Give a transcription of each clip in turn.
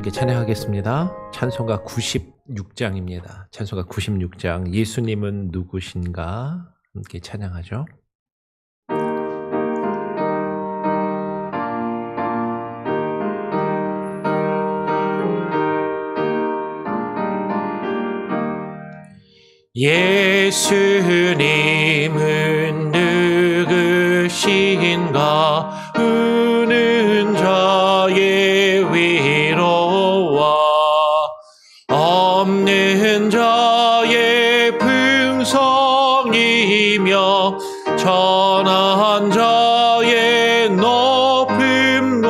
함께 찬양하겠습니다. 찬송가 96장입니다. 찬송가 96장 예수님은 누구신가 함께 찬양하죠. 예수님은 누구신가 우는 자의 위로와 없는 자의 풍성이며 천한 자의 높음과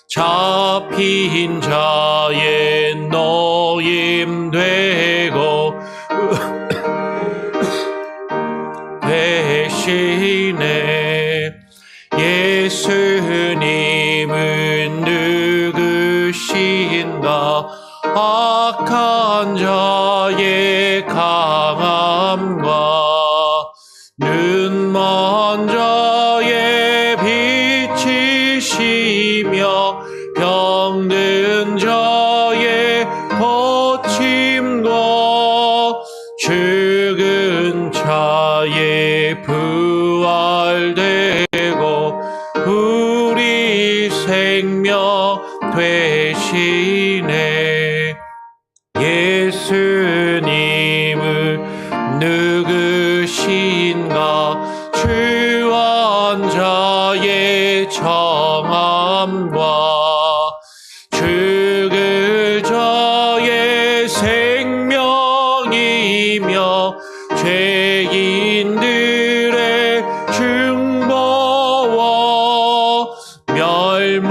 잡힌 자의 노임되고 되시네. 예수님은 누구신가 악한 자의 강함과 눈먼 자의 빛이시며 병든 자의 고침과 죽은 자의 부활되고 우리 생명 되시네. 예수님은 누구신가 주한 자의 정함과 죽을 자의 생명이며 죄인들의 중보와 멸망자의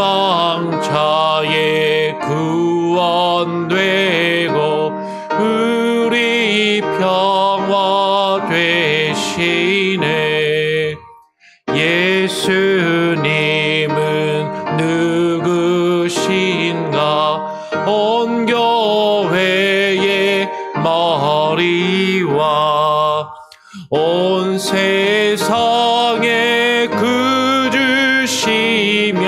구원되고 우리 평화 되시네. 예수님은 누구신가 온 교회의 머리와 온 세상의 구주시며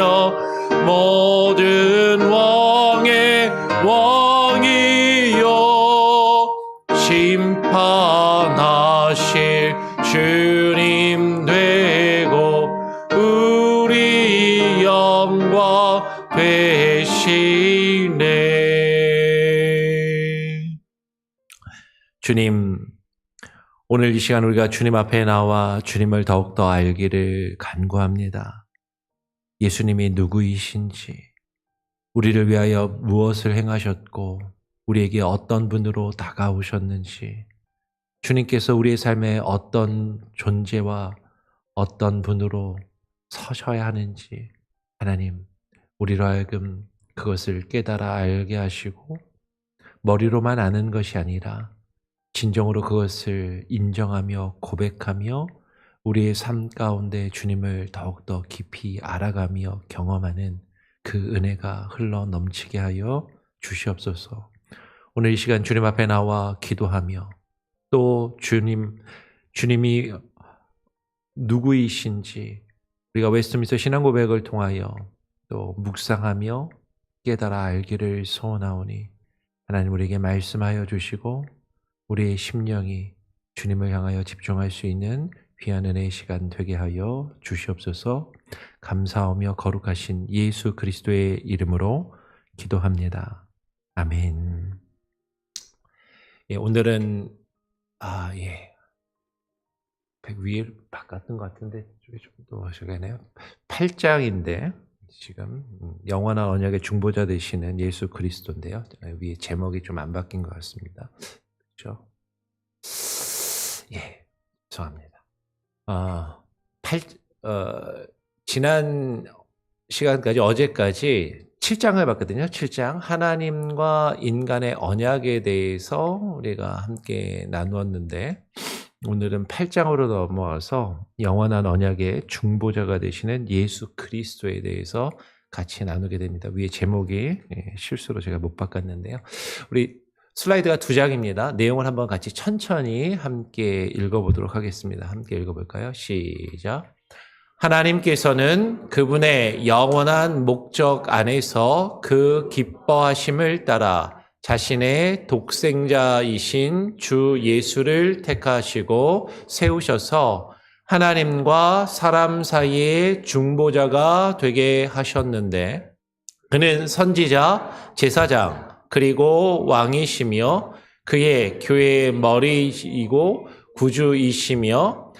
모든 왕의 왕이요 심판하실 주님 되고 우리 영광 되시네. 주님, 오늘 이 시간 우리가 주님 앞에 나와 주님을 더욱더 알기를 간구합니다. 예수님이 누구이신지, 우리를 위하여 무엇을 행하셨고 우리에게 어떤 분으로 다가오셨는지, 주님께서 우리의 삶에 어떤 존재와 어떤 분으로 서셔야 하는지 하나님, 우리로 하여금 그것을 깨달아 알게 하시고 머리로만 아는 것이 아니라 진정으로 그것을 인정하며 고백하며 우리의 삶 가운데 주님을 더욱더 깊이 알아가며 경험하는 그 은혜가 흘러 넘치게 하여 주시옵소서. 오늘 이 시간 주님 앞에 나와 기도하며 또 주님이 누구이신지 우리가 웨스트민스터 신앙고백을 통하여 또 묵상하며 깨달아 알기를 소원하오니 하나님 우리에게 말씀하여 주시고 우리의 심령이 주님을 향하여 집중할 수 있는 귀한 은혜의 시간 되게 하여 주시옵소서. 감사하며 거룩하신 예수 그리스도의 이름으로 기도합니다. 아멘. 오늘은 위에 바꿨던 것 같은데 좀 더 하셔야겠네요. 8장인데 지금 영원한 언약의 중보자 되시는 예수 그리스도인데요. 위에 제목이 좀 안 바뀐 것 같습니다. 그렇죠? 죄송합니다. 지난 시간까지 어제까지 7장을 봤거든요. 7장 하나님과 인간의 언약에 대해서 우리가 함께 나누었는데 오늘은 8장으로 넘어와서 영원한 언약의 중보자가 되시는 예수 그리스도에 대해서 같이 나누게 됩니다. 위에 제목이 실수로 제가 못 바꿨는데요. 우리 슬라이드가 2장입니다. 내용을 한번 같이 천천히 함께 읽어보도록 하겠습니다. 함께 읽어볼까요? 시작. 하나님께서는 그분의 영원한 목적 안에서 그 기뻐하심을 따라 자신의 독생자이신 주 예수를 택하시고 세우셔서 하나님과 사람 사이의 중보자가 되게 하셨는데, 그는 선지자, 제사장, 그리고 왕이시며 그의 교회의 머리이고 구주이시며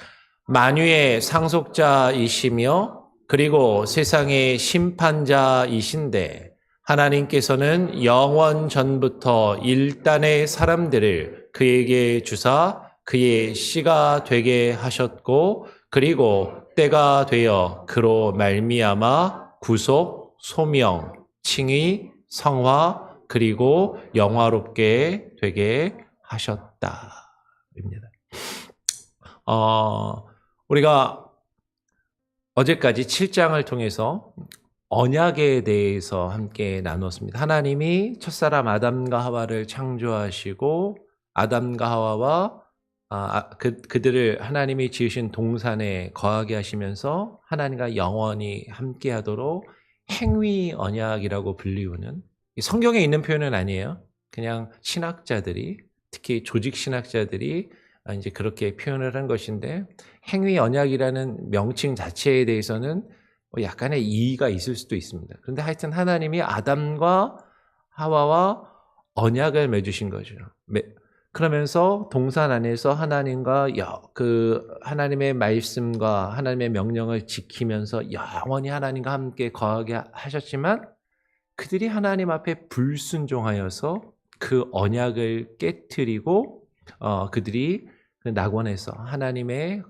만유의 상속자이시며 그리고 세상의 심판자이신데, 하나님께서는 영원 전부터 일단의 사람들을 그에게 주사 그의 씨가 되게 하셨고, 그리고 때가 되어 그로 말미암아 구속, 소명, 칭의, 성화, 그리고 영화롭게 되게 하셨다. 입니다. 우리가 어제까지 7장을 통해서 언약에 대해서 함께 나눴습니다. 하나님이 첫사람 아담과 하와를 창조하시고 아담과 하와와 그들을 하나님이 지으신 동산에 거하게 하시면서 하나님과 영원히 함께 하도록 행위 언약이라고 불리우는, 성경에 있는 표현은 아니에요. 그냥 신학자들이, 특히 조직 신학자들이 이제 그렇게 표현을 한 것인데, 행위 언약이라는 명칭 자체에 대해서는 약간의 이의가 있을 수도 있습니다. 그런데 하여튼 하나님이 아담과 하와와 언약을 맺으신 거죠. 그러면서 동산 안에서 하나님과 그 하나님의 말씀과 하나님의 명령을 지키면서 영원히 하나님과 함께 거하게 하셨지만, 그들이 하나님 앞에 불순종하여서 그 언약을 깨트리고 그들이 그 낙원에서 하나님과의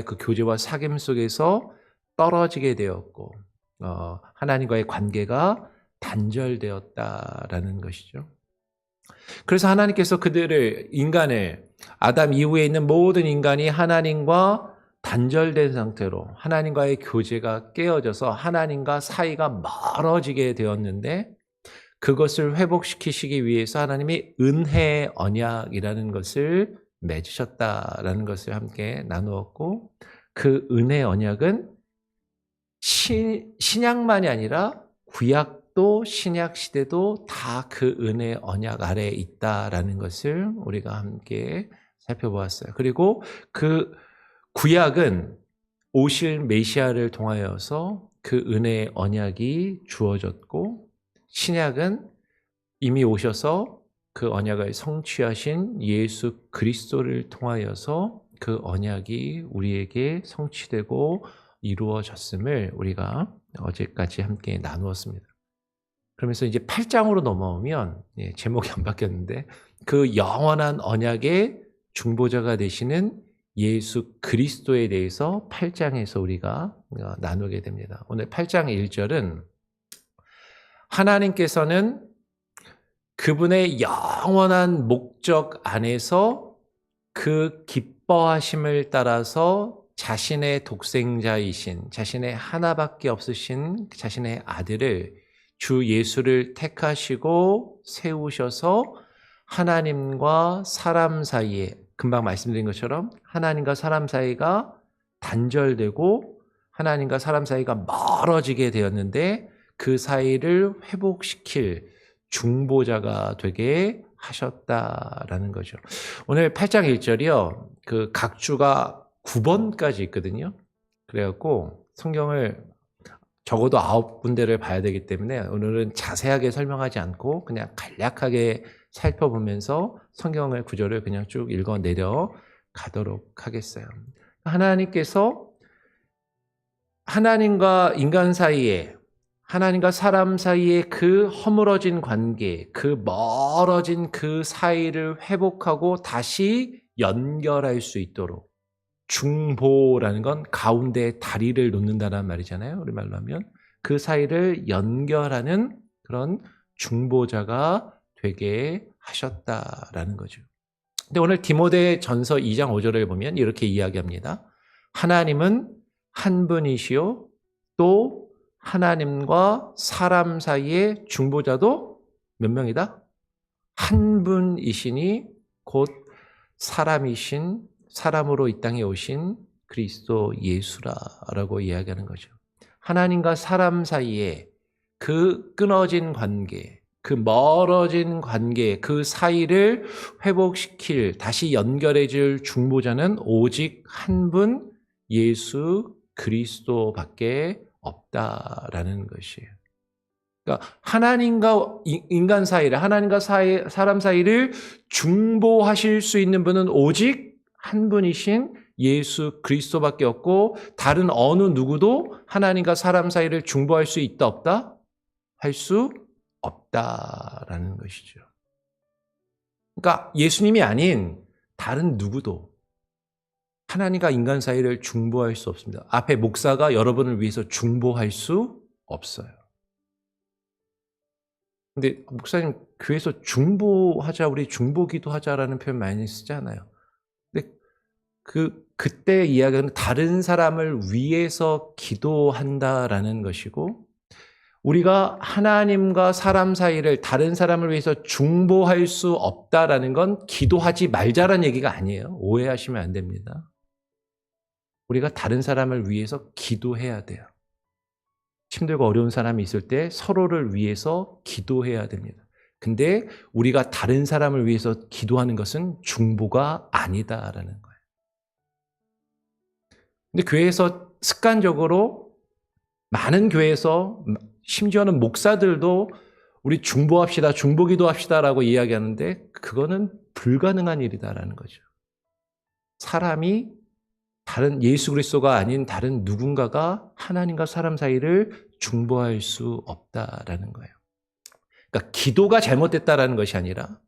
그 교제와 사귐 속에서 떨어지게 되었고, 하나님과의 관계가 단절되었다라는 것이죠. 그래서 하나님께서 인간을, 아담 이후에 있는 모든 인간이 하나님과 단절된 상태로 하나님과의 교제가 깨어져서 하나님과 사이가 멀어지게 되었는데, 그것을 회복시키시기 위해서 하나님이 은혜의 언약이라는 것을 맺으셨다라는 것을 함께 나누었고, 그 은혜의 언약은 신약만이 아니라 구약도 신약 시대도 다 그 은혜의 언약 아래에 있다라는 것을 우리가 함께 살펴보았어요. 그리고 그 구약은 오실 메시아를 통하여서 그 은혜의 언약이 주어졌고, 신약은 이미 오셔서 그 언약을 성취하신 예수 그리스도를 통하여서 그 언약이 우리에게 성취되고 이루어졌음을 우리가 어제까지 함께 나누었습니다. 그러면서 이제 8장으로 넘어오면, 제목이 안 바뀌었는데, 그 영원한 언약의 중보자가 되시는 예수 그리스도에 대해서 8장에서 우리가 나누게 됩니다. 오늘 8장 1절은 하나님께서는 그분의 영원한 목적 안에서 그 기뻐하심을 따라서 자신의 독생자이신, 자신의 하나밖에 없으신 자신의 아들을, 주 예수를 택하시고 세우셔서 하나님과 사람 사이에, 금방 말씀드린 것처럼 하나님과 사람 사이가 단절되고 하나님과 사람 사이가 멀어지게 되었는데, 그 사이를 회복시킬 중보자가 되게 하셨다라는 거죠. 오늘 8장 1절이요. 그 각주가 9번까지 있거든요. 그래갖고 성경을 적어도 9군데를 봐야 되기 때문에 오늘은 자세하게 설명하지 않고 그냥 간략하게 살펴보면서 성경의 구절을 그냥 쭉 읽어내려 가도록 하겠어요. 하나님께서 하나님과 인간 사이에, 하나님과 사람 사이의 그 허물어진 관계, 그 멀어진 그 사이를 회복하고 다시 연결할 수 있도록, 중보라는 건 가운데 다리를 놓는다는 말이잖아요. 우리말로 하면 그 사이를 연결하는 그런 중보자가 되게 하셨다라는 거죠. 근데 오늘 디모데 전서 2장 5절을 보면 이렇게 이야기합니다. 하나님은 한 분이시요 또 하나님과 사람 사이의 중보자도 몇 명이다? 한 분이시니 곧 사람이신, 사람으로 이 땅에 오신 그리스도 예수라라고 이야기하는 거죠. 하나님과 사람 사이에 그 끊어진 관계, 그 멀어진 관계, 그 사이를 회복시킬, 다시 연결해 줄 중보자는 오직 한 분, 예수 그리스도밖에 없다라는 것이에요. 그러니까 하나님과 인간 사이를, 하나님과 사람 사이를 중보하실 수 있는 분은 오직 한 분이신 예수 그리스도밖에 없고, 다른 어느 누구도 하나님과 사람 사이를 중보할 수 있다 없다? 할 수 없다라는 것이죠. 그러니까 예수님이 아닌 다른 누구도 하나님과 인간 사이를 중보할 수 없습니다. 앞에 목사가 여러분을 위해서 중보할 수 없어요. 근데 목사님 교회에서 중보하자, 우리 중보기도 하자라는 표현 많이 쓰잖아요. 근데 그때 이야기는 다른 사람을 위해서 기도한다라는 것이고, 우리가 하나님과 사람 사이를 다른 사람을 위해서 중보할 수 없다라는 건 기도하지 말자라는 얘기가 아니에요. 오해하시면 안 됩니다. 우리가 다른 사람을 위해서 기도해야 돼요. 힘들고 어려운 사람이 있을 때 서로를 위해서 기도해야 됩니다. 근데 우리가 다른 사람을 위해서 기도하는 것은 중보가 아니다라는 거예요. 근데 교회에서 습관적으로, 많은 교회에서, 심지어는 목사들도 우리 중보합시다, 중보기도 합시다라고 이야기하는데 그거는 불가능한 일이다라는 거죠. 사람이 다른 예수 그리스도가 아닌 다른 누군가가 하나님과 사람 사이를 중보할 수 없다라는 거예요. 그러니까 기도가 잘못됐다라는 것이 아니라,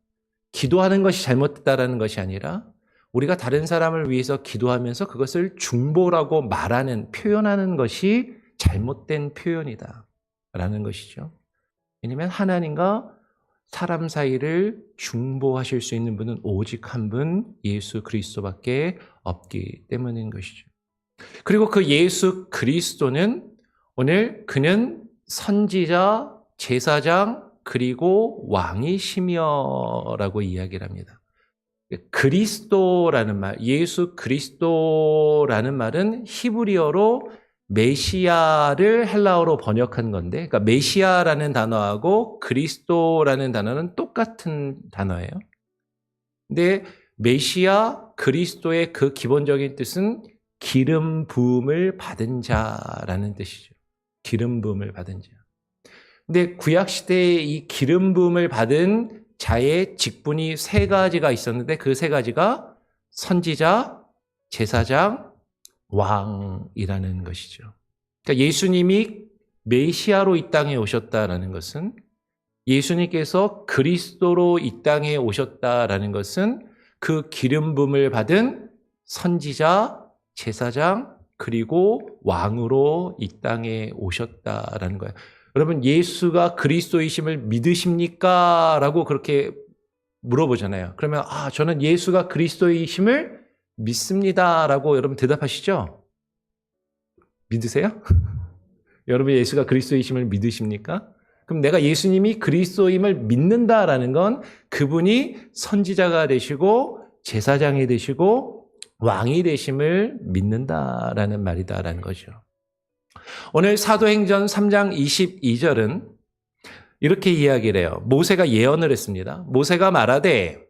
기도하는 것이 잘못됐다라는 것이 아니라, 우리가 다른 사람을 위해서 기도하면서 그것을 중보라고 말하는, 표현하는 것이 잘못된 표현이다라는 것이죠. 왜냐하면 하나님과 사람 사이를 중보하실 수 있는 분은 오직 한 분, 예수 그리스도밖에 없기 때문인 것이죠. 그리고 그 예수 그리스도는 오늘 그는 선지자, 제사장, 그리고 왕이시며라고 이야기를 합니다. 그리스도라는 말, 예수 그리스도라는 말은 히브리어로 메시아를 헬라어로 번역한 건데, 그러니까 메시아라는 단어하고 그리스도라는 단어는 똑같은 단어예요. 근데 메시아, 그리스도의 그 기본적인 뜻은 기름 부음을 받은 자라는 뜻이죠. 기름 부음을 받은 자. 근데 구약 시대에 이 기름 부음을 받은 자의 직분이 세 가지가 있었는데, 그 세 가지가 선지자, 제사장, 왕이라는 것이죠. 그러니까 예수님이 메시아로 이 땅에 오셨다라는 것은, 예수님께서 그리스도로 이 땅에 오셨다라는 것은 그 기름 부음을 받은 선지자, 제사장, 그리고 왕으로 이 땅에 오셨다라는 거예요. 여러분, 예수가 그리스도이심을 믿으십니까? 라고 그렇게 물어보잖아요. 그러면 저는 예수가 그리스도이심을 믿습니다 라고 여러분 대답하시죠? 믿으세요? 여러분 예수가 그리스도이심을 믿으십니까? 그럼 내가 예수님이 그리스도임을 믿는다라는 건 그분이 선지자가 되시고 제사장이 되시고 왕이 되심을 믿는다라는 말이다라는 거죠. 오늘 사도행전 3장 22절은 이렇게 이야기를 해요. 모세가 예언을 했습니다. 모세가 말하되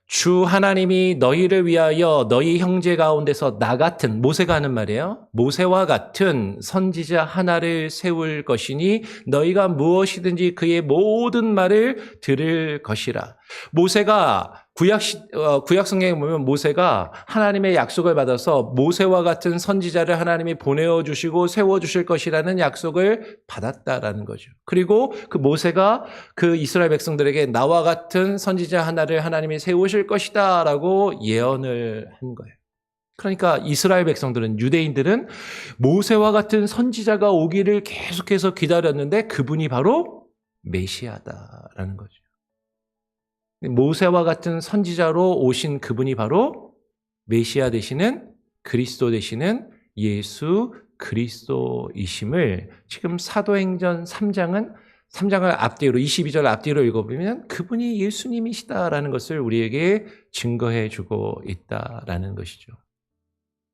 주 하나님이 너희를 위하여 너희 형제 가운데서 나 같은, 모세가 하는 말이에요. 모세와 같은 선지자 하나를 세울 것이니 너희가 무엇이든지 그의 모든 말을 들을 것이라. 모세가 구약 성경에 보면 모세가 하나님의 약속을 받아서 모세와 같은 선지자를 하나님이 보내어 주시고 세워 주실 것이라는 약속을 받았다라는 거죠. 그리고 그 모세가 그 이스라엘 백성들에게 나와 같은 선지자 하나를 하나님이 세우실 것이다라고 예언을 한 거예요. 그러니까 이스라엘 백성들은, 유대인들은 모세와 같은 선지자가 오기를 계속해서 기다렸는데 그분이 바로 메시아다라는 거죠. 모세와 같은 선지자로 오신 그분이 바로 메시아 되시는, 그리스도 되시는 예수 그리스도이심을 지금 사도행전 3장을 앞뒤로 22절 앞뒤로 읽어보면 그분이 예수님이시다라는 것을 우리에게 증거해 주고 있다라는 것이죠.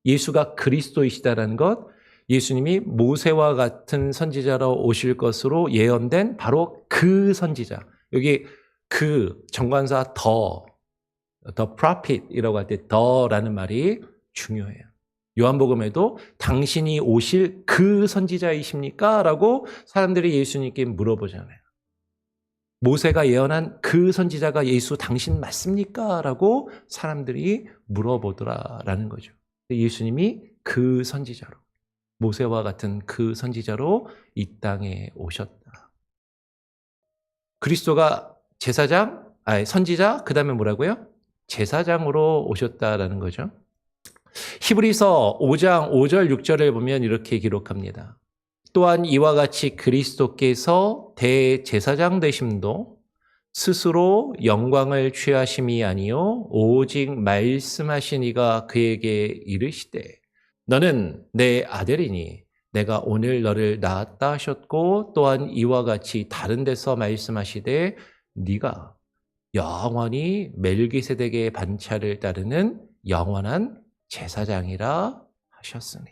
예수가 그리스도이시다라는 것, 예수님이 모세와 같은 선지자로 오실 것으로 예언된 바로 그 선지자. 여기 그 정관사 the prophet이라고 할 때 the라는 말이 중요해요. 요한복음에도 당신이 오실 그 선지자이십니까? 라고 사람들이 예수님께 물어보잖아요. 모세가 예언한 그 선지자가 예수 당신 맞습니까? 라고 사람들이 물어보더라라는 거죠. 예수님이 그 선지자로, 모세와 같은 그 선지자로 이 땅에 오셨다. 그리스도가 선지자, 그 다음에 뭐라고요? 제사장으로 오셨다라는 거죠. 히브리서 5장 5절 6절을 보면 이렇게 기록합니다. 또한 이와 같이 그리스도께서 대제사장 되심도 스스로 영광을 취하심이 아니요 오직 말씀하신 이가 그에게 이르시되 너는 내 아들이니 내가 오늘 너를 낳았다 하셨고 또한 이와 같이 다른 데서 말씀하시되 네가 영원히 멜기세덱의 반차를 따르는 영원한 제사장이라 하셨으니.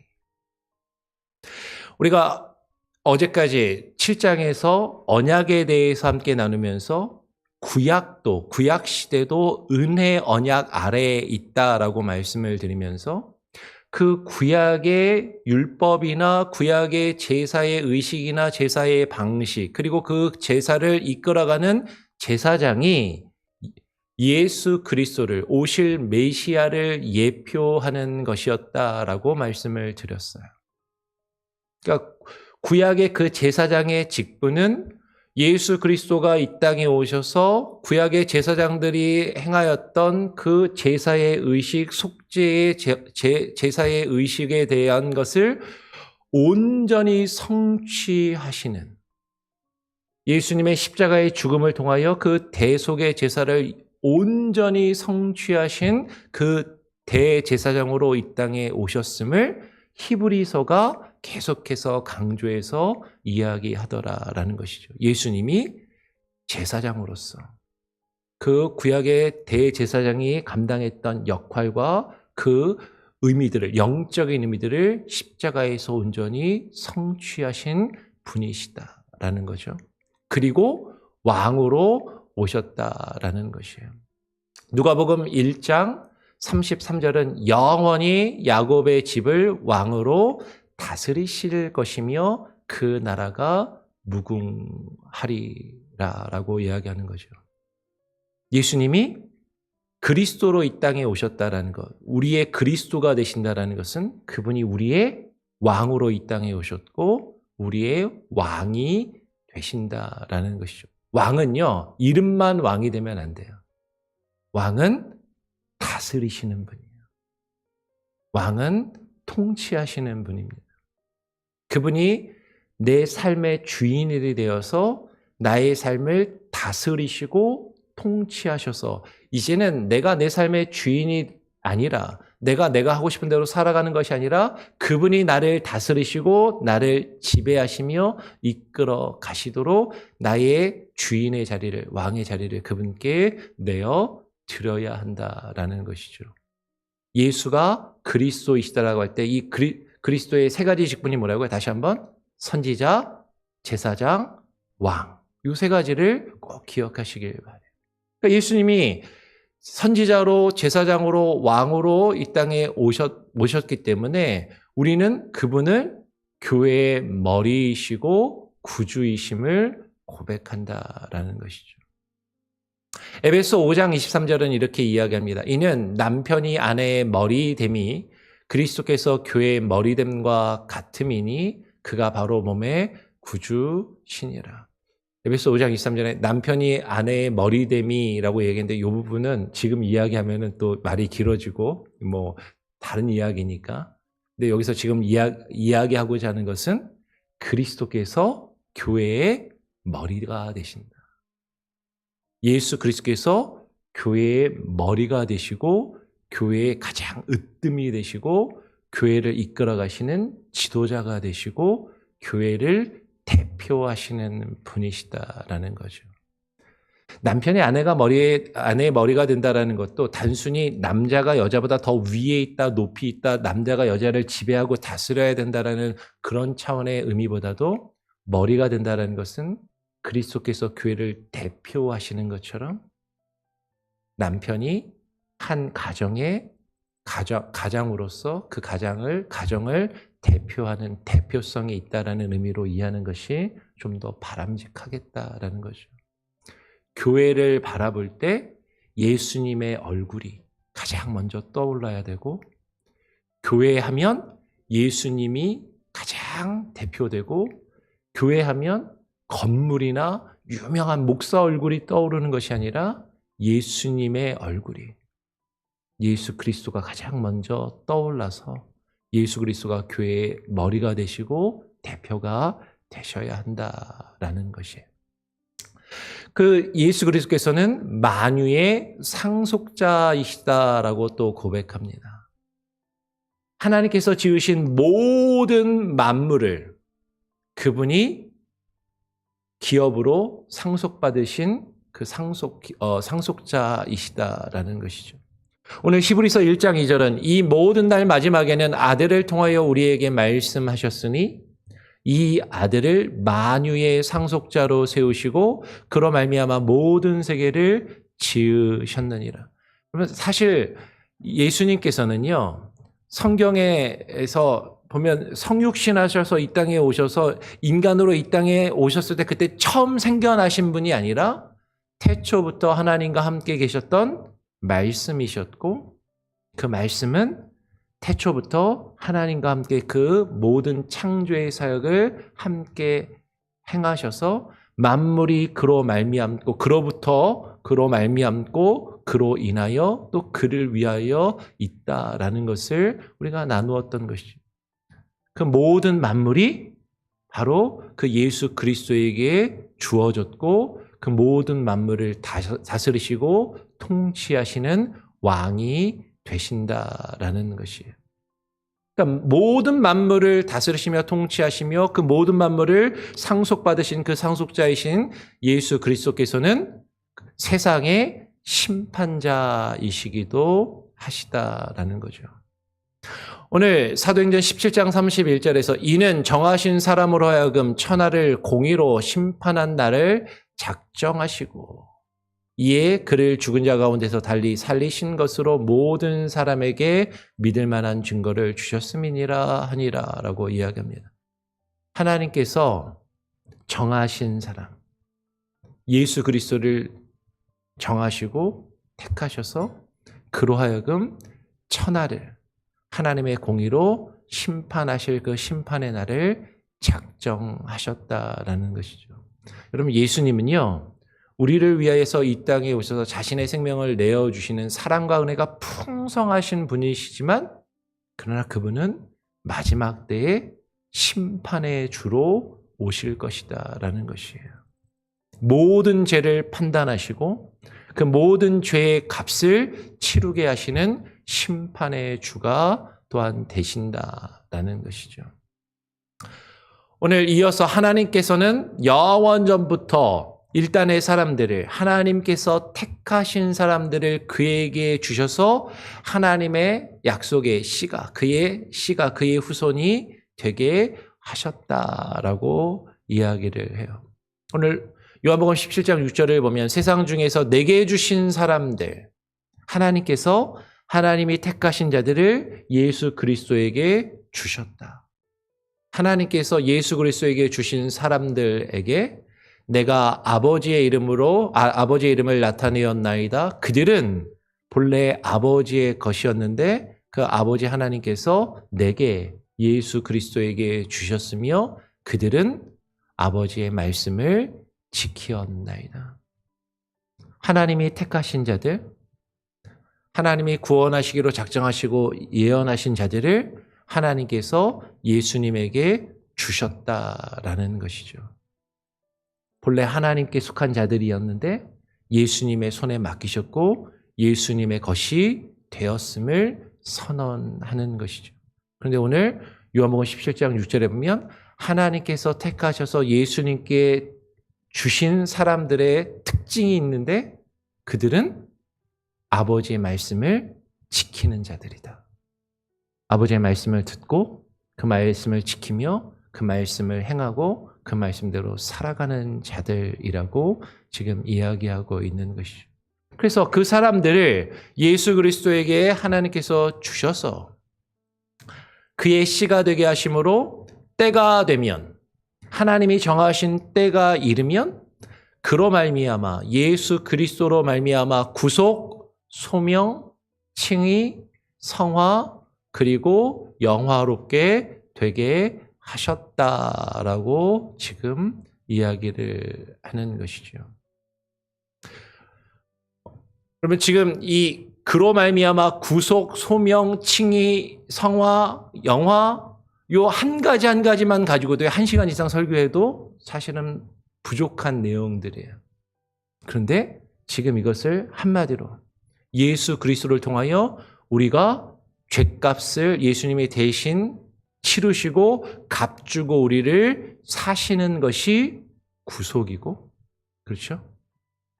우리가 어제까지 7장에서 언약에 대해서 함께 나누면서 구약 시대도 은혜 언약 아래에 있다라고 말씀을 드리면서 그 구약의 율법이나 구약의 제사의 의식이나 제사의 방식 그리고 그 제사를 이끌어가는 제사장이 예수 그리스도를 오실 메시아를 예표하는 것이었다라고 말씀을 드렸어요. 그러니까 구약의 그 제사장의 직분은 예수 그리스도가 이 땅에 오셔서 구약의 제사장들이 행하였던 그 제사의 의식, 속죄의 제사의 의식에 대한 것을 온전히 성취하시는 예수님의 십자가의 죽음을 통하여 그 대속의 제사를 온전히 성취하신 그 대제사장으로 이 땅에 오셨음을 히브리서가 계속해서 강조해서 이야기하더라라는 것이죠. 예수님이 제사장으로서 그 구약의 대제사장이 감당했던 역할과 그 의미들을, 영적인 의미들을 십자가에서 온전히 성취하신 분이시다라는 거죠. 그리고 왕으로 오셨다라는 것이에요. 누가복음 1장 33절은 영원히 야곱의 집을 왕으로 다스리실 것이며 그 나라가 무궁하리라라고 이야기하는 거죠. 예수님이 그리스도로 이 땅에 오셨다라는 것, 우리의 그리스도가 되신다라는 것은 그분이 우리의 왕으로 이 땅에 오셨고 우리의 왕이 되신다라는 것이죠. 왕은요, 이름만 왕이 되면 안 돼요. 왕은 다스리시는 분이에요. 왕은 통치하시는 분입니다. 그분이 내 삶의 주인이 되어서 나의 삶을 다스리시고 통치하셔서 이제는 내가 내 삶의 주인이 아니라 내가 하고 싶은 대로 살아가는 것이 아니라 그분이 나를 다스리시고 나를 지배하시며 이끌어 가시도록 나의 주인의 자리를, 왕의 자리를 그분께 내어 드려야 한다라는 것이죠. 예수가 그리스도이시다라고 할 때 이 그리스도의 세 가지 직분이 뭐라고요? 다시 한번 선지자, 제사장, 왕. 이 세 가지를 꼭 기억하시길 바라요. 그러니까 예수님이 선지자로, 제사장으로, 왕으로 이 땅에 오셨기 때문에 우리는 그분을 교회의 머리이시고 구주이심을 고백한다라는 것이죠. 에베소 5장 23절은 이렇게 이야기합니다. 이는 남편이 아내의 머리됨이 그리스도께서 교회의 머리됨과 같음이니 그가 바로 몸의 구주시니라. 에베소 5장 23절에 남편이 아내의 머리됨이라고 얘기했는데 이 부분은 지금 이야기하면은 또 말이 길어지고 뭐 다른 이야기니까. 근데 여기서 지금 이야기하고자 하는 것은 그리스도께서 교회의 머리가 되신다. 예수 그리스도께서 교회의 머리가 되시고 교회의 가장 으뜸이 되시고 교회를 이끌어 가시는 지도자가 되시고 교회를 대표하시는 분이시다라는 거죠. 남편이 아내의 머리가 된다라는 것도 단순히 남자가 여자보다 더 위에 있다, 높이 있다, 남자가 여자를 지배하고 다스려야 된다라는 그런 차원의 의미보다도 머리가 된다라는 것은 그리스도께서 교회를 대표하시는 것처럼 남편이 한 가장으로서 그 가정을 대표하는 대표성이 있다라는 의미로 이해하는 것이 좀 더 바람직하겠다라는 거죠. 교회를 바라볼 때 예수님의 얼굴이 가장 먼저 떠올라야 되고, 교회하면 예수님이 가장 대표되고, 교회하면 건물이나 유명한 목사 얼굴이 떠오르는 것이 아니라 예수님의 얼굴이, 예수 그리스도가 가장 먼저 떠올라서 예수 그리스도가 교회의 머리가 되시고 대표가 되셔야 한다라는 것이에요. 그 예수 그리스도께서는 만유의 상속자이시다라고 또 고백합니다. 하나님께서 지으신 모든 만물을 그분이 기업으로 상속받으신 그 상속자이시다라는 것이죠. 오늘 히브리서 1장 2절은 이 모든 날 마지막에는 아들을 통하여 우리에게 말씀하셨으니 이 아들을 만유의 상속자로 세우시고 그로 말미암아 모든 세계를 지으셨느니라. 그러면 사실 예수님께서는요, 성경에서 보면 성육신하셔서 이 땅에 오셔서 인간으로 이 땅에 오셨을 때 그때 처음 생겨나신 분이 아니라 태초부터 하나님과 함께 계셨던 말씀이셨고, 그 말씀은 태초부터 하나님과 함께 그 모든 창조의 사역을 함께 행하셔서 만물이 그로 말미암고 그로부터 그로 말미암고 그로 인하여 또 그를 위하여 있다라는 것을 우리가 나누었던 것이죠. 그 모든 만물이 바로 그 예수 그리스도에게 주어졌고 그 모든 만물을 다스리시고 통치하시는 왕이 되신다라는 것이에요. 그러니까 모든 만물을 다스리시며 통치하시며 그 모든 만물을 상속받으신 그 상속자이신 예수 그리스도께서는 세상의 심판자이시기도 하시다라는 거죠. 오늘 사도행전 17장 31절에서 이는 정하신 사람으로 하여금 천하를 공의로 심판한 날을 작정하시고 이에 그를 죽은 자 가운데서 달리 살리신 것으로 모든 사람에게 믿을 만한 증거를 주셨음이니라 하니라라고 이야기합니다. 하나님께서 정하신 사람, 예수 그리스도를 정하시고 택하셔서 그로 하여금 천하를 하나님의 공의로 심판하실 그 심판의 날을 작정하셨다라는 것이죠. 여러분, 예수님은요, 우리를 위하여서 이 땅에 오셔서 자신의 생명을 내어주시는 사랑과 은혜가 풍성하신 분이시지만, 그러나 그분은 마지막 때에 심판의 주로 오실 것이다라는 것이에요. 모든 죄를 판단하시고 그 모든 죄의 값을 치르게 하시는 심판의 주가 또한 되신다라는 것이죠. 오늘 이어서 하나님께서는 영원전부터 일단의 사람들을, 하나님께서 택하신 사람들을 그에게 주셔서 하나님의 약속의 그의 후손이 되게 하셨다라고 이야기를 해요. 오늘 요한복음 17장 6절을 보면 세상 중에서 내게 주신 사람들, 하나님께서 하나님이 택하신 자들을 예수 그리스도에게 주셨다. 하나님께서 예수 그리스도에게 주신 사람들에게 내가 아버지의 이름을 나타내었나이다. 그들은 본래 아버지의 것이었는데 그 아버지 하나님께서 내게 예수 그리스도에게 주셨으며 그들은 아버지의 말씀을 지키었나이다. 하나님이 택하신 자들, 하나님이 구원하시기로 작정하시고 예언하신 자들을 하나님께서 예수님에게 주셨다라는 것이죠. 본래 하나님께 속한 자들이었는데 예수님의 손에 맡기셨고 예수님의 것이 되었음을 선언하는 것이죠. 그런데 오늘 요한복음 17장 6절에 보면 하나님께서 택하셔서 예수님께 주신 사람들의 특징이 있는데 그들은 아버지의 말씀을 지키는 자들이다. 아버지의 말씀을 듣고 그 말씀을 지키며 그 말씀을 행하고 그 말씀대로 살아가는 자들이라고 지금 이야기하고 있는 것이죠. 그래서 그 사람들을 예수 그리스도에게 하나님께서 주셔서 그의 씨가 되게 하심으로 때가 되면, 하나님이 정하신 때가 이르면 그로 말미암아 예수 그리스도로 말미암아 구속, 소명, 칭의, 성화 그리고 영화롭게 되게 하셨다라고 지금 이야기를 하는 것이죠. 그러면 지금 이 그로 말미암아 구속, 소명, 칭의, 성화, 영화 요 한 가지 한 가지만 가지고도 1시간 이상 설교해도 사실은 부족한 내용들이에요. 그런데 지금 이것을 한마디로 예수 그리스도를 통하여 우리가 죗값을 예수님이 대신 치르시고 값주고 우리를 사시는 것이 구속이고, 그렇죠?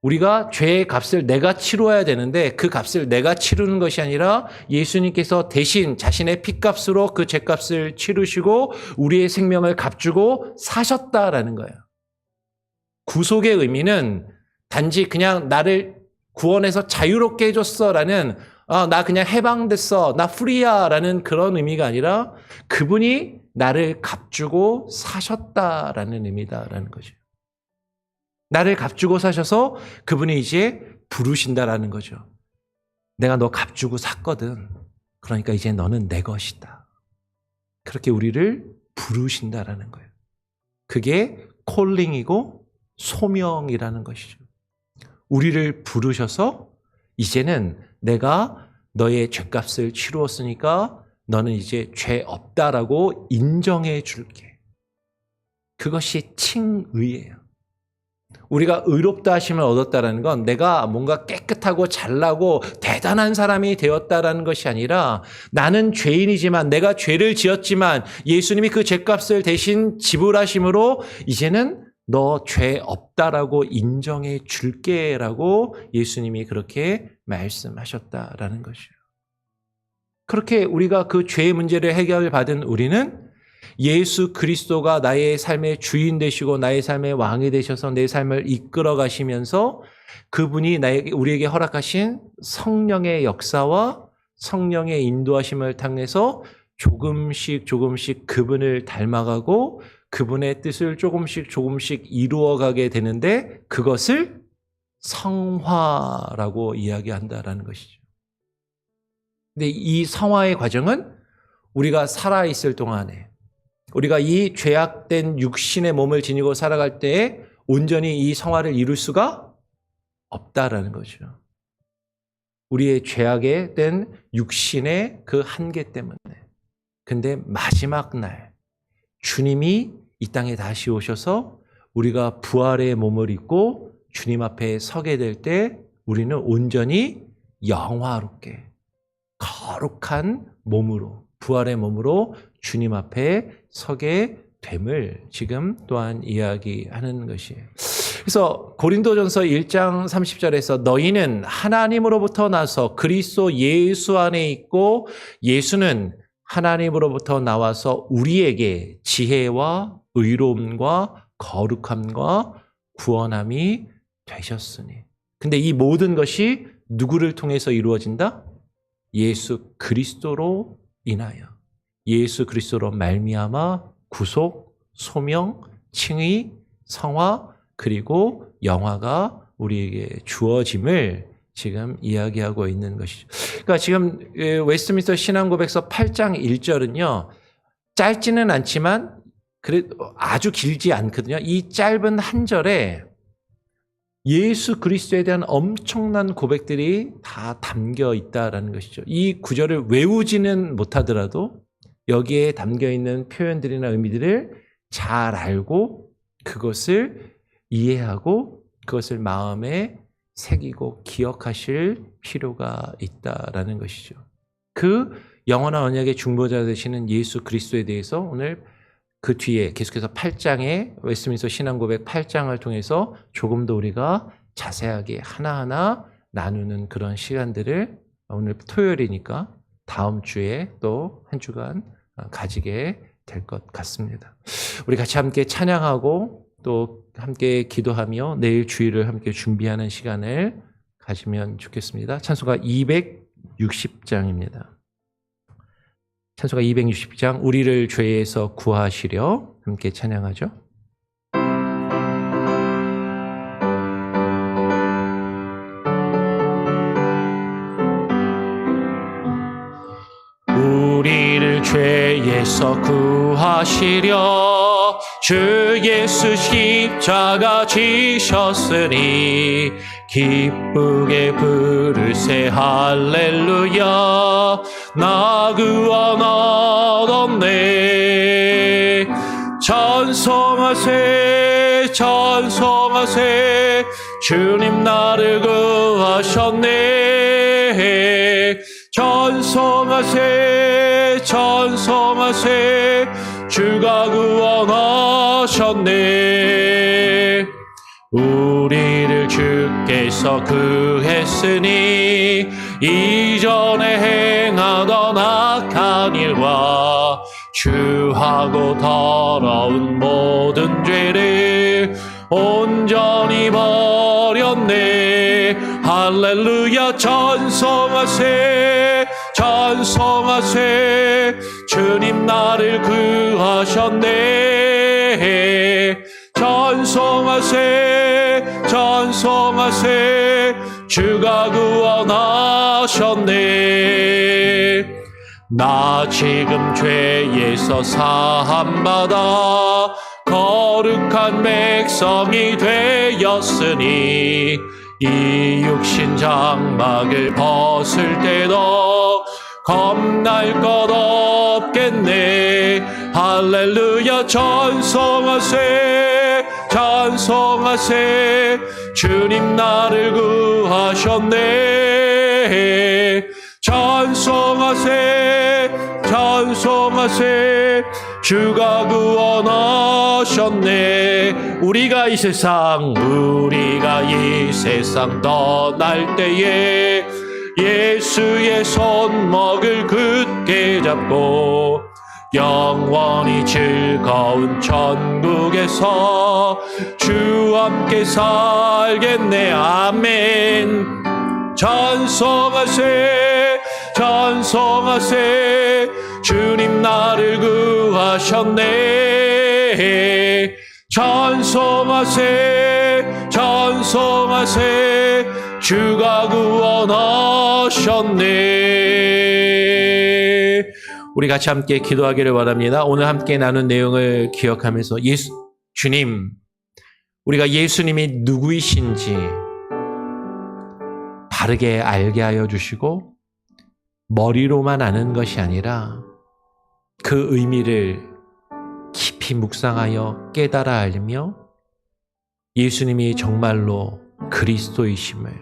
우리가 죄의 값을 내가 치러야 되는데 그 값을 내가 치르는 것이 아니라 예수님께서 대신 자신의 피값으로 그 죄값을 치르시고 우리의 생명을 값주고 사셨다라는 거예요. 구속의 의미는 단지 그냥 나를 구원해서 자유롭게 해줬어라는 나 그냥 해방됐어, 나 프리야라는 그런 의미가 아니라 그분이 나를 값주고 사셨다라는 의미다라는 거죠. 나를 값주고 사셔서 그분이 이제 부르신다라는 거죠. 내가 너 값주고 샀거든. 그러니까 이제 너는 내 것이다. 그렇게 우리를 부르신다라는 거예요. 그게 콜링이고 소명이라는 것이죠. 우리를 부르셔서 이제는 내가 너의 죄값을 치루었으니까 너는 이제 죄 없다라고 인정해 줄게. 그것이 칭의예요. 우리가 의롭다 하심을 얻었다라는 건 내가 뭔가 깨끗하고 잘나고 대단한 사람이 되었다라는 것이 아니라 나는 죄인이지만 내가 죄를 지었지만 예수님이 그 죄값을 대신 지불하심으로 이제는 너 죄 없다라고 인정해 줄게라고 예수님이 그렇게 말씀하셨다라는 것이에요. 그렇게 우리가 그 죄의 문제를 해결받은 우리는 예수 그리스도가 나의 삶의 주인 되시고 나의 삶의 왕이 되셔서 내 삶을 이끌어 가시면서 그분이 우리에게 허락하신 성령의 역사와 성령의 인도하심을 통해서 조금씩 그분을 닮아가고 그분의 뜻을 조금씩 이루어가게 되는데 그것을 성화라고 이야기한다라는 것이죠. 근데 이 성화의 과정은 우리가 살아있을 동안에 우리가 이 죄악된 육신의 몸을 지니고 살아갈 때에 온전히 이 성화를 이룰 수가 없다라는 거죠. 우리의 죄악에 된 육신의 그 한계 때문에. 근데 마지막 날 주님이 이 땅에 다시 오셔서 우리가 부활의 몸을 입고 주님 앞에 서게 될 때 우리는 온전히 영화롭게 거룩한 몸으로 부활의 몸으로 주님 앞에 서게 됨을 지금 또한 이야기하는 것이에요. 그래서 고린도전서 1장 30절에서 너희는 하나님으로부터 나서 그리스도 예수 안에 있고 예수는 하나님으로부터 나와서 우리에게 지혜와 의로움과 거룩함과 구원함이 되셨으니. 근데 이 모든 것이 누구를 통해서 이루어진다? 예수 그리스도로 인하여. 예수 그리스도로 말미암아 구속, 소명, 칭의, 성화 그리고 영화가 우리에게 주어짐을 지금 이야기하고 있는 것이죠. 그러니까 지금 웨스트민스터 신앙고백서 8장 1절은요. 짧지는 않지만 아주 길지 않거든요. 이 짧은 한 절에 예수 그리스도에 대한 엄청난 고백들이 다 담겨 있다라는 것이죠. 이 구절을 외우지는 못하더라도 여기에 담겨 있는 표현들이나 의미들을 잘 알고 그것을 이해하고 그것을 마음에 새기고 기억하실 필요가 있다라는 것이죠. 그 영원한 언약의 중보자 되시는 예수 그리스도에 대해서 오늘 그 뒤에 계속해서 8장에 웨스트민스터 신앙고백 8장을 통해서 조금 더 우리가 자세하게 하나하나 나누는 그런 시간들을 오늘 토요일이니까 다음 주에 또 한 주간 가지게 될 것 같습니다. 우리 같이 함께 찬양하고 또 함께 기도하며 내일 주일을 함께 준비하는 시간을 가지면 좋겠습니다. 찬송가 260장입니다. 찬송가 260장 우리를 죄에서 구하시려 함께 찬양하죠. 우리를 죄에서 구하시려 주 예수 십자가 지셨으니 기쁘게 부르세 할렐루야 나 구원 얻었네 찬송하세 찬송하세 주님 나를 구하셨네 찬송하세 찬송하세 주가 구원하셨네 우리를 주께서 구했으니 이전에 행하던 악한 일과 주하고 더러운 모든 죄를 온전히 버렸네 할렐루야 찬송하세 찬송하세 주님 나를 구하셨네 찬송하세 찬송하세 주가 구원하셨네 나 지금 죄에서 사함받아 거룩한 백성이 되었으니 이 육신 장막을 벗을 때도 겁날 것 없겠네 할렐루야 찬송하세 찬송하세 주님 나를 구하셨네 찬송하세 찬송하세 주가 구원하셨네 우리가 이 세상 떠날 때에 예수의 손목을 굳게 잡고 영원히 즐거운 천국에서 주와 함께 살겠네 아멘 찬송하세 찬송하세 주님 나를 구하셨네 찬송하세 찬송하세 주가 구원하셨네 우리 같이 함께 기도하기를 바랍니다. 오늘 함께 나눈 내용을 기억하면서 주님 우리가 예수님이 누구이신지 바르게 알게 하여 주시고 머리로만 아는 것이 아니라 그 의미를 깊이 묵상하여 깨달아 알며 예수님이 정말로 그리스도이심을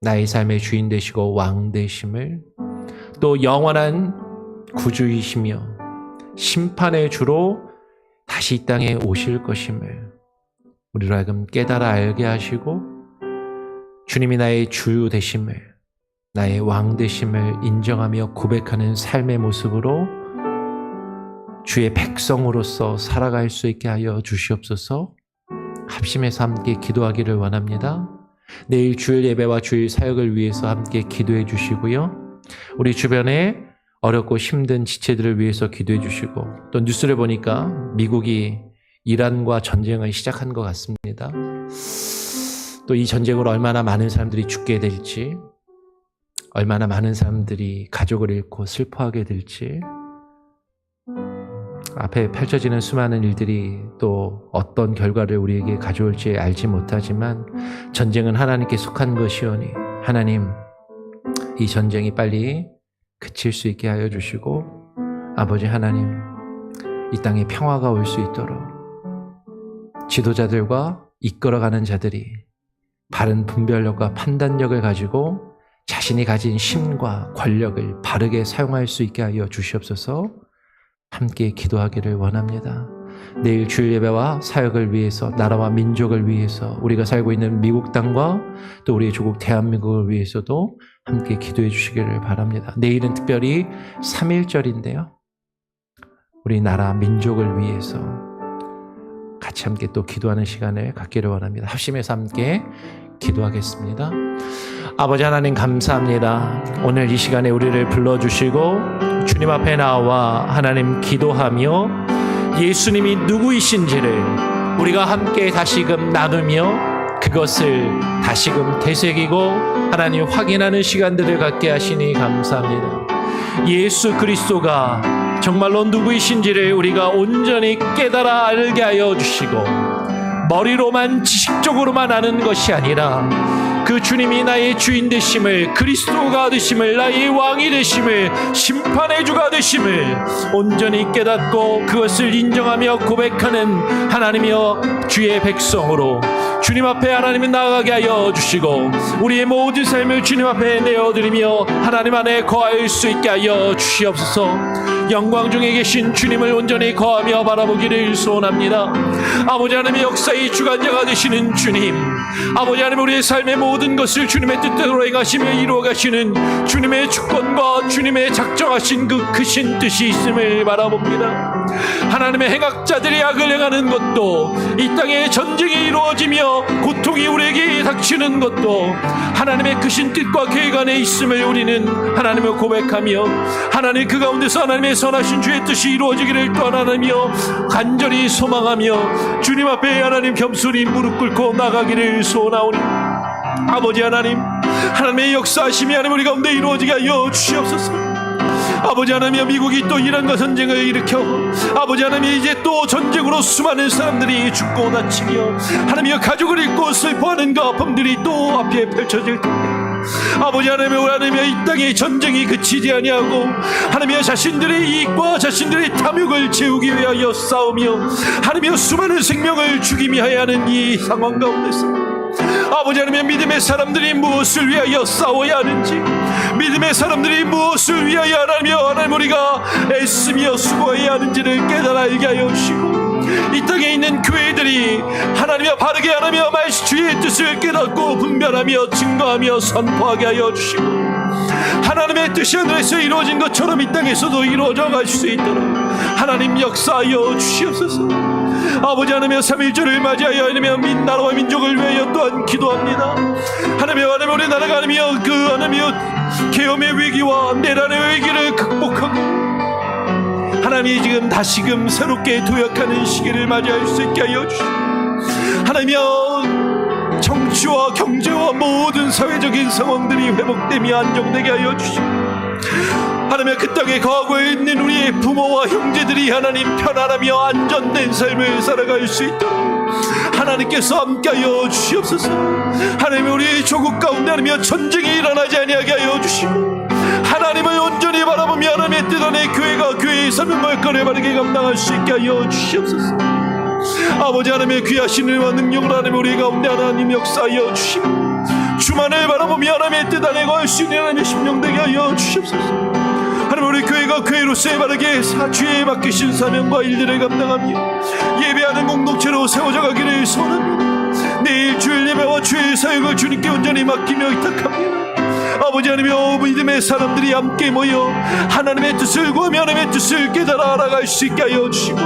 나의 삶의 주인 되시고 왕 되심을 또 영원한 구주이시며 심판의 주로 다시 이 땅에 오실 것임을 우리로 하여금 깨달아 알게 하시고 주님이 나의 주 되심을 나의 왕 되심을 인정하며 고백하는 삶의 모습으로 주의 백성으로서 살아갈 수 있게 하여 주시옵소서. 합심해서 함께 기도하기를 원합니다. 내일 주일 예배와 주일 사역을 위해서 함께 기도해 주시고요. 우리 주변에 어렵고 힘든 지체들을 위해서 기도해 주시고 또 뉴스를 보니까 미국이 이란과 전쟁을 시작한 것 같습니다. 또 이 전쟁으로 얼마나 많은 사람들이 죽게 될지 얼마나 많은 사람들이 가족을 잃고 슬퍼하게 될지 앞에 펼쳐지는 수많은 일들이 또 어떤 결과를 우리에게 가져올지 알지 못하지만 전쟁은 하나님께 속한 것이오니 하나님 이 전쟁이 빨리 그칠 수 있게 하여 주시고 아버지 하나님 이 땅에 평화가 올 수 있도록 지도자들과 이끌어가는 자들이 바른 분별력과 판단력을 가지고 자신이 가진 힘과 권력을 바르게 사용할 수 있게 하여 주시옵소서. 함께 기도하기를 원합니다. 내일 주일 예배와 사역을 위해서, 나라와 민족을 위해서, 우리가 살고 있는 미국 땅과 또 우리의 조국 대한민국을 위해서도 함께 기도해 주시기를 바랍니다. 내일은 특별히 3.1절인데요. 우리 나라 민족을 위해서 같이 함께 또 기도하는 시간을 갖기를 원합니다. 합심해서 함께 기도하겠습니다. 아버지 하나님 감사합니다. 오늘 이 시간에 우리를 불러주시고 주님 앞에 나와 하나님 기도하며 예수님이 누구이신지를 우리가 함께 다시금 나누며 그것을 다시금 되새기고 하나님 확인하는 시간들을 갖게 하시니 감사합니다. 예수 그리스도가 정말로 누구이신지를 우리가 온전히 깨달아 알게 하여 주시고 머리로만 지식적으로만 아는 것이 아니라 그 주님이 나의 주인 되심을, 그리스도가 되심을, 나의 왕이 되심을, 심판의 주가 되심을 온전히 깨닫고 그것을 인정하며 고백하는 하나님이여 주의 백성으로 주님 앞에 하나님이 나아가게 하여 주시고 우리의 모든 삶을 주님 앞에 내어드리며 하나님 안에 거할 수 있게 하여 주시옵소서. 영광 중에 계신 주님을 온전히 거하며 바라보기를 소원합니다. 아버지 하나님의 역사의 주관자가 되시는 주님, 아버지 하나님 우리의 삶의 모든 것을 주님의 뜻대로 행하시며 이루어 가시는 주님의 주권과 주님의 작정하신 그 크신 뜻이 있음을 바라봅니다. 하나님의 행악자들이 악을 행하는 것도, 이 땅에 전쟁이 이루어지며 고통이 우리에게 닥치는 것도 하나님의 크신 뜻과 계획 안에 있음을 우리는 하나님을 고백하며 하나님 그 가운데서 하나님의 선하신 주의 뜻이 이루어지기를 떠나며 간절히 소망하며 주님 앞에 하나님 겸손히 무릎 꿇고 나가기를 소원하오니 아버지 하나님, 하나님의 역사하심이 하나님 우리 가운데 이루어지게 하여 주시옵소서. 아버지 하나님, 미국이 또 이란과 전쟁을 일으켜 아버지 하나님 이제 또 전쟁으로 수많은 사람들이 죽고 다치며 하나님의 가족을 잃고 슬퍼하는 그 아픔들이 또 앞에 펼쳐질 텐데 아버지 하나님의 이 땅의 전쟁이 그치지 아니하고 하나님의 자신들의 이익과 자신들의 탐욕을 채우기 위하여 싸우며 하나님의 수많은 생명을 죽이며 해야 하는 이 상황 가운데서 아버지 하나님의 믿음의 사람들이 무엇을 위하여 싸워야 하는지, 믿음의 사람들이 무엇을 위하여 하나님 우리가 애쓰며 수고해야 하는지를 깨달아 알게 하여 주시고 이 땅에 있는 교회들이 하나님의 바르게 하나며 주의 뜻을 깨닫고 분별하며 증거하며 선포하게 하여 주시고 하나님의 뜻이 하늘에서 이루어진 것처럼 이 땅에서도 이루어져 갈 수 있도록 하나님 역사하여 주시옵소서. 아버지 하나님의 3.1절을 맞이하여 하나님의 나라와 민족을 위하여 또한 기도합니다. 하나님의 우리 나라가 하나님의 그 하나님의 계엄의 위기와 내란의 위기를 극복하고 하나님이 지금 다시금 새롭게 도약하는 시기를 맞이할 수 있게 하여 주시고 하나님이여 정치와 경제와 모든 사회적인 상황들이 회복되며 안정되게 하여 주시고 하나님 그 땅에 거하고 있는 우리의 부모와 형제들이 하나님 편안하며 안전된 삶을 살아갈 수 있도록 하나님께서 함께하여 주시옵소서. 하나님 우리 조국 가운데 하나님 전쟁이 일어나지 아니하게 하여 주시고 하나님을 온전히 바라보며 하나님의 뜻 안에 교회가 교회의 사명과 역할을 바르게 감당할 수 있게 하여 주시옵소서. 아버지 하나님의 귀하신 은혜와 능력으로 하나님 우리 가운데 하나님 역사하여 주시고 주만을 바라보며 하나님의 뜻 안에 거할 수 있는 하나님의 심령 되게 하여 주시옵소서. 하나님 우리 교회가 교회로서의 바르게 주의 맡기신 사명과 일들을 감당하며 예배하는 공동체로 세워져 가기를 소원합니다. 내일 주일 예배와 주일 사역을 주님께 온전히 맡기며 의탁합니다. 아버지 하나님의 믿음의 사람들이 함께 모여 하나님의 뜻을 구하며 하나님의 뜻을 깨달아 알아갈 수 있게 하여 주시고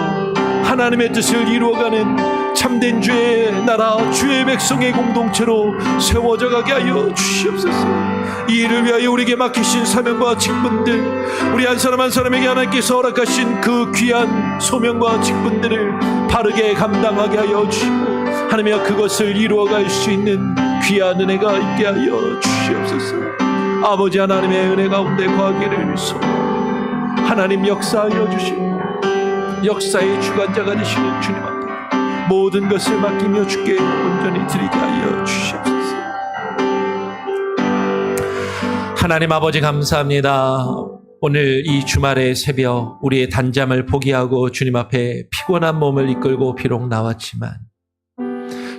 하나님의 뜻을 이루어가는 참된 주의 나라 주의 백성의 공동체로 세워져 가게 하여 주시옵소서. 이 일을 위하여 우리에게 맡기신 사명과 직분들 우리 한 사람 한 사람에게 하나님께서 허락하신 그 귀한 소명과 직분들을 바르게 감당하게 하여 주시고 하나님이여 그것을 이루어갈 수 있는 귀한 은혜가 있게 하여 주시옵소서. 아버지 하나님의 은혜 가운데 거하기를 소원합니다. 하나님 역사하여 주시고 역사의 주관자가 되시는 주님 앞에 모든 것을 맡기며 주께 온전히 드리게 하여 주시옵소서. 하나님 아버지 감사합니다. 오늘 이 주말의 새벽 우리의 단잠을 포기하고 주님 앞에 피곤한 몸을 이끌고 비록 나왔지만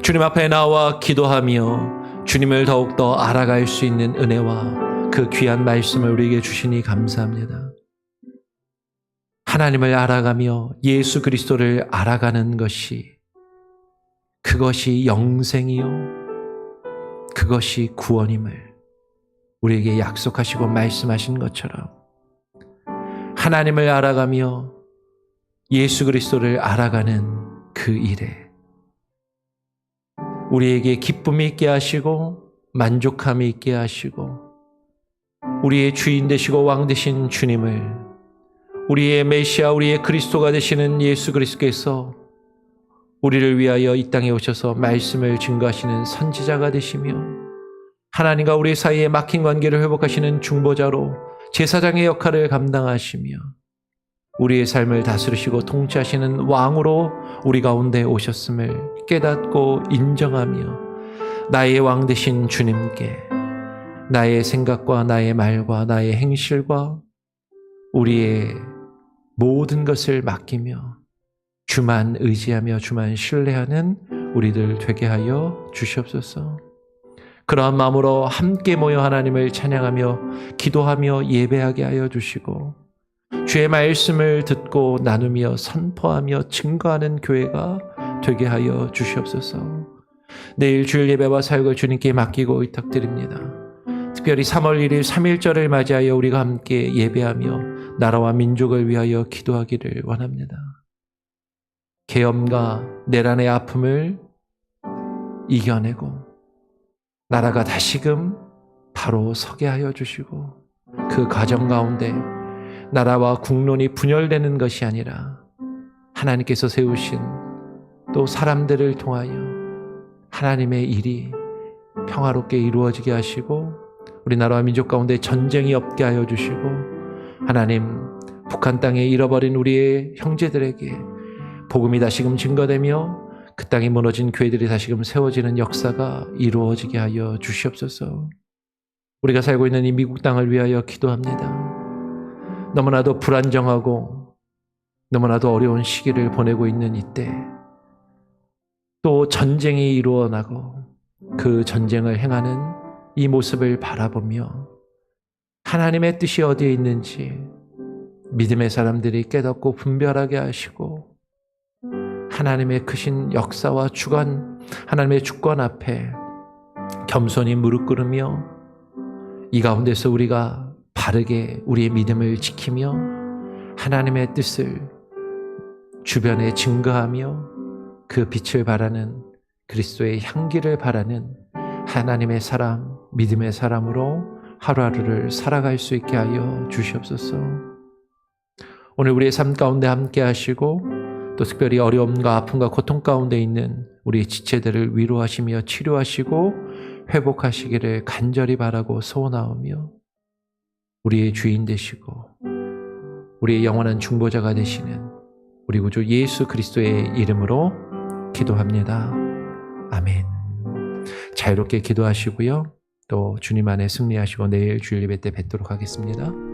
주님 앞에 나와 기도하며 주님을 더욱더 알아갈 수 있는 은혜와 그 귀한 말씀을 우리에게 주시니 감사합니다. 하나님을 알아가며 예수 그리스도를 알아가는 것이, 그것이 영생이요 그것이 구원임을 우리에게 약속하시고 말씀하신 것처럼 하나님을 알아가며 예수 그리스도를 알아가는 그 일에 우리에게 기쁨이 있게 하시고 만족함이 있게 하시고 우리의 주인 되시고 왕 되신 주님을, 우리의 메시아, 우리의 그리스도가 되시는 예수 그리스도께서 우리를 위하여 이 땅에 오셔서 말씀을 증거하시는 선지자가 되시며 하나님과 우리 사이에 막힌 관계를 회복하시는 중보자로 제사장의 역할을 감당하시며 우리의 삶을 다스리시고 통치하시는 왕으로 우리 가운데 오셨음을 깨닫고 인정하며 나의 왕 되신 주님께 나의 생각과 나의 말과 나의 행실과 우리의 모든 것을 맡기며 주만 의지하며 주만 신뢰하는 우리들 되게 하여 주시옵소서. 그러한 마음으로 함께 모여 하나님을 찬양하며 기도하며 예배하게 하여 주시고 주의 말씀을 듣고 나누며 선포하며 증거하는 교회가 되게 하여 주시옵소서. 내일 주일 예배와 사역을 주님께 맡기고 의탁드립니다. 특별히 3월 1일 3.1절을 맞이하여 우리가 함께 예배하며 나라와 민족을 위하여 기도하기를 원합니다. 계엄과 내란의 아픔을 이겨내고 나라가 다시금 바로 서게 하여 주시고 그 과정 가운데 나라와 국론이 분열되는 것이 아니라 하나님께서 세우신 또 사람들을 통하여 하나님의 일이 평화롭게 이루어지게 하시고 우리 나라와 민족 가운데 전쟁이 없게 하여 주시고 하나님 북한 땅에 잃어버린 우리의 형제들에게 복음이 다시금 증거되며 그 땅에 무너진 교회들이 다시금 세워지는 역사가 이루어지게 하여 주시옵소서. 우리가 살고 있는 이 미국 땅을 위하여 기도합니다. 너무나도 불안정하고 너무나도 어려운 시기를 보내고 있는 이때 또 전쟁이 이루어나고 그 전쟁을 행하는 이 모습을 바라보며 하나님의 뜻이 어디에 있는지 믿음의 사람들이 깨닫고 분별하게 하시고 하나님의 크신 역사와 주관, 하나님의 주권 앞에 겸손히 무릎 꿇으며 이 가운데서 우리가 바르게 우리의 믿음을 지키며 하나님의 뜻을 주변에 증거하며 그 빛을 바라는 그리스도의 향기를 바라는 하나님의 사람, 믿음의 사람으로 하루하루를 살아갈 수 있게 하여 주시옵소서. 오늘 우리의 삶 가운데 함께 하시고 또 특별히 어려움과 아픔과 고통 가운데 있는 우리 지체들을 위로하시며 치료하시고 회복하시기를 간절히 바라고 소원하오며 우리의 주인 되시고 우리의 영원한 중보자가 되시는 우리 구주 예수 그리스도의 이름으로 기도합니다. 아멘. 자유롭게 기도하시고요. 또 주님 안에 승리하시고 내일 주일 예배 때 뵙도록 하겠습니다.